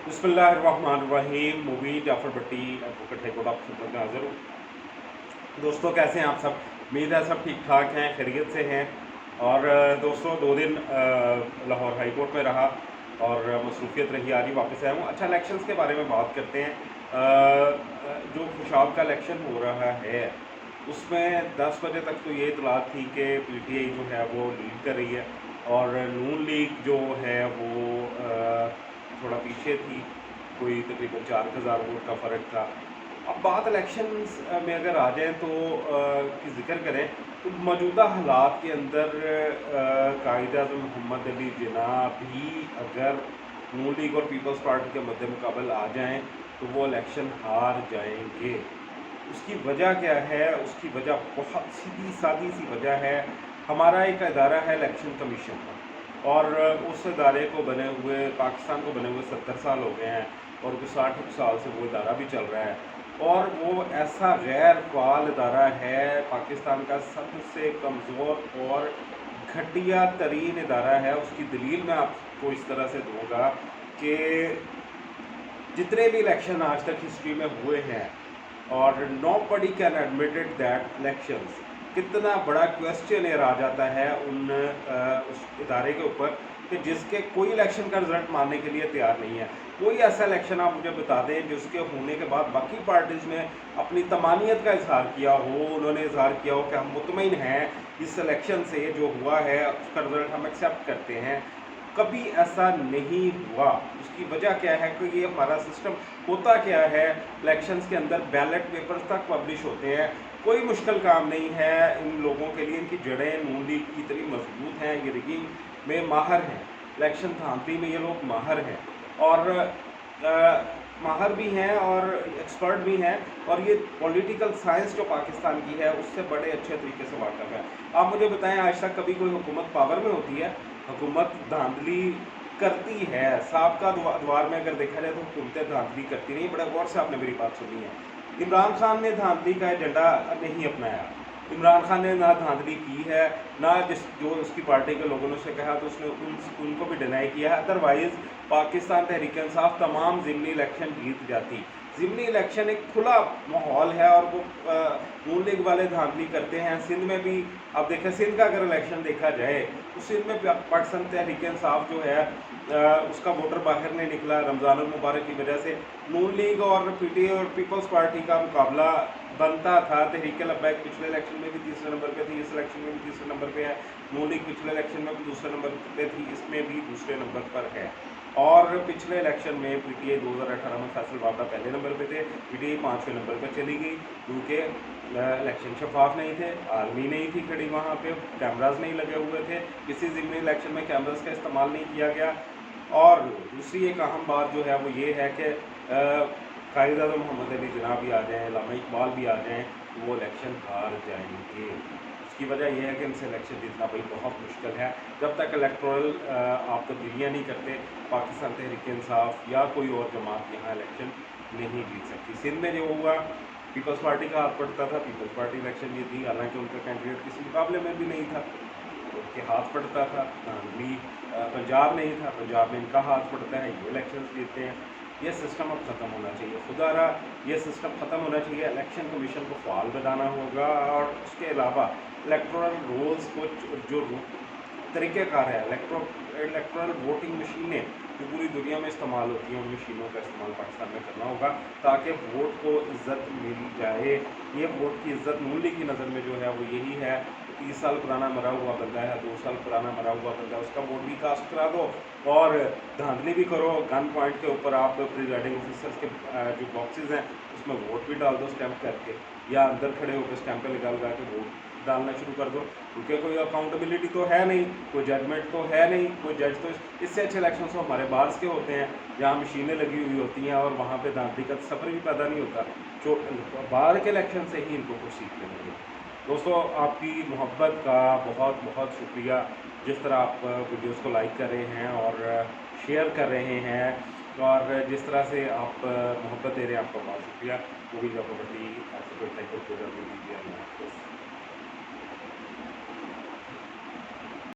बिस्मिल्लाहिर्रहमानिर्रहीम। मुबीन जाफ़र भट्टी advocate high court of खिदमत में हाज़िर हूँ। दोस्तों, कैसे हैं आप सब? उम्मीद है सब ठीक ठाक हैं, खैरियत से हैं। और दोस्तों, 2 दिन लाहौर हाई कोर्ट में रहा और मसरूफियत रही, आज ही वापस आया हूँ। अच्छा, इलेक्शंस के बारे में बात करते हैं। जो खुशाब का इलेक्शन हो रहा है उसमें 10 बजे तक तो ये इतलात थी कि पीटीआई जो है वो लीड कर रही है और नून लीग जो है वो थोड़ा पीछे थी, कोई तकरीबन 4,000 वोट का फ़र्क था। अब बात इलेक्शंस में अगर आ जाए तो की ज़िक्र करें तो मौजूदा हालात के अंदर कायद-ए-आज़म मोहम्मद अली जिन्नाह भी अगर नून लीग और पीपल्स पार्टी के मद्देमुकाबल आ जाएं तो वो इलेक्शन हार जाएंगे। उसकी वजह क्या है? उसकी वजह बहुत सीधी सादी सी वजह है। हमारा एक इदारा है इलेक्शन कमीशन का, और उस इदारे को बने हुए, पाकिस्तान को बने हुए 70 साल हो गए हैं और 60 साल से वो इदारा भी चल रहा है। और वो ऐसा गैर फ़ाल इदारा है, पाकिस्तान का सबसे कमज़ोर और घटिया तरीन इदारा है। उसकी दलील मैं आपको इस तरह से दूँगा कि जितने भी इलेक्शन आज तक हिस्ट्री में हुए हैं, और nobody can admitted that elections, कितना बड़ा क्वेश्चन आ जाता है उस इदारे के ऊपर कि जिसके कोई इलेक्शन का रिजल्ट मानने के लिए तैयार नहीं है। कोई ऐसा इलेक्शन आप मुझे बता दें जिसके होने के बाद बाकी पार्टीज़ ने अपनी तमानियत का इजहार किया हो, उन्होंने इजहार किया हो कि हम मुतमईन हैं इस इलेक्शन से, जो हुआ है उसका रिजल्ट हम एक्सेप्ट करते हैं। कभी ऐसा नहीं हुआ। उसकी वजह क्या है? कि ये हमारा सिस्टम होता क्या है, इलेक्शंस के अंदर बैलेट पेपर्स तक पब्लिश होते हैं। कोई मुश्किल काम नहीं है इन लोगों के लिए, इनकी जड़ें नून लीग की इतनी मजबूत हैं, ये रिगिंग में माहर हैं, इलेक्शन धांधली में ये लोग माहर हैं, और माहर भी हैं और एक्सपर्ट भी हैं, और ये पॉलिटिकल साइंस जो पाकिस्तान की है उससे बड़े अच्छे तरीके से वाकिफ़ है। आप मुझे बताएं, आज तक कभी कोई हुकूमत पावर में होती है? हुकूमत धांधली करती है। साबका अदवार में अगर देखा जाए तो हुकूमतें धांधली करती नहीं। बड़ा गौर से आपने मेरी बात सुनी है। इमरान खान ने धांधली का एजेंडा नहीं अपनाया। इमरान खान ने ना धांधली की है, ना जो उसकी पार्टी के लोगों ने उसे कहा तो उसने उनको भी डिनाई किया है। अदरवाइज़ पाकिस्तान तहरीक इंसाफ तमाम ज़िमनी इलेक्शन जीत जाती। ज़िमनी इलेक्शन एक खुला माहौल है और वो नून लीग वाले धांधली करते हैं। सिंध में भी अब देखें, सिंध का अगर इलेक्शन देखा जाए तो सिंध में पाकिस्तान तहरीक इंसाफ जो है उसका वोटर बाहर नहीं निकला रमज़ानुल मुबारक की वजह से। नून लीग और पीटीआई और पीपल्स पार्टी का मुकाबला बनता था। तहरीक लब्बैक पिछले इलेक्शन में भी तीसरे नंबर पे थी, इस इलेक्शन में भी तीसरे नंबर पे है। नून लीग पिछले इलेक्शन में भी दूसरे नंबर पे थी, इसमें भी दूसरे नंबर पर है। और पिछले इलेक्शन में पीटीआई 2018 में फैसल वादा पहले नंबर पे थे, पीटीआई 5वें नंबर पर चली गई क्योंकि इलेक्शन शफाफ नहीं थे, आर्मी नहीं थी खड़ी वहाँ पे, कैमराज नहीं लगे हुए थे, किसी ज़िमनी इलेक्शन में कैमराज का इस्तेमाल नहीं किया गया। और दूसरी एक अहम बात जो है वो ये है कि कायद-ए-आज़म मोहम्मद अली जिन्नाह भी आ जाएँ, अल्लामा इकबाल भी आ जाएँ तो वो इलेक्शन हार जाएंगे। उसकी वजह यह है कि इनसे इलेक्शन जीतना भाई बहुत मुश्किल है। जब तक इलेक्टोरल आप तब्दीलियाँ नहीं करते, पाकिस्तान तहरीक इंसाफ या कोई और जमात यहाँ इलेक्शन नहीं जीत सकती। सिंध में जो हुआ, पीपल्स पार्टी का हाथ पड़ता था, पीपल्स पार्टी इलेक्शन जीती, हालांकि उनका कैंडिडेट किसी मुकाबले में भी नहीं था, उनके हाथ पड़ता था। धांधली पंजाब नहीं था, पंजाब में इनका हाथ पड़ता है, ये इलेक्शन जीतते हैं। ये सिस्टम अब ख़त्म होना चाहिए, खुदारा ये सिस्टम ख़त्म होना चाहिए। इलेक्शन कमीशन को फ़ाल बनाना होगा, और उसके अलावा इलेक्टोरल रोल्स को जो तरीक़ेकार है, इलेक्ट्रल वोटिंग मशीनें जो पूरी दुनिया में इस्तेमाल होती हैं, उन मशीनों का इस्तेमाल पाकिस्तान में करना होगा ताकि वोट को इज़्ज़त मिल जाए। ये वोट की इज़्ज़त नून लीग की नज़र में जो है वो यही है, 30 साल पुराना मरा हुआ बंदा है, 2 साल पुराना मरा हुआ बंदा है, उसका वोट भी कास्ट करा दो और धांधली भी करो। गन पॉइंट के ऊपर आप प्रिजाइडिंग ऑफिसर्स के जो बॉक्सेस हैं उसमें वोट भी डाल दो स्टैंप करके, या अंदर खड़े होकर स्टैंपें लगा लगा के वोट डालना शुरू कर दो, क्योंकि कोई अकाउंटेबिलिटी तो है नहीं, कोई जजमेंट तो है नहीं, कोई जज तो इससे अच्छे इलेक्शन तो हमारे बाहर के होते हैं जहाँ मशीनें लगी हुई होती हैं और वहाँ पे धांधली का सफ़र भी पैदा नहीं होता। जो बाहर के इलेक्शन से ही इनको कुछ सीखने मिले। दोस्तों, आपकी मोहब्बत का बहुत बहुत शुक्रिया, जिस तरह आप वीडियोस को लाइक कर रहे हैं और शेयर कर रहे हैं, और जिस तरह से आप मोहब्बत दे रहे हैं, आपका बहुत शुक्रिया। वो भी जब आपको कोई दीजिए।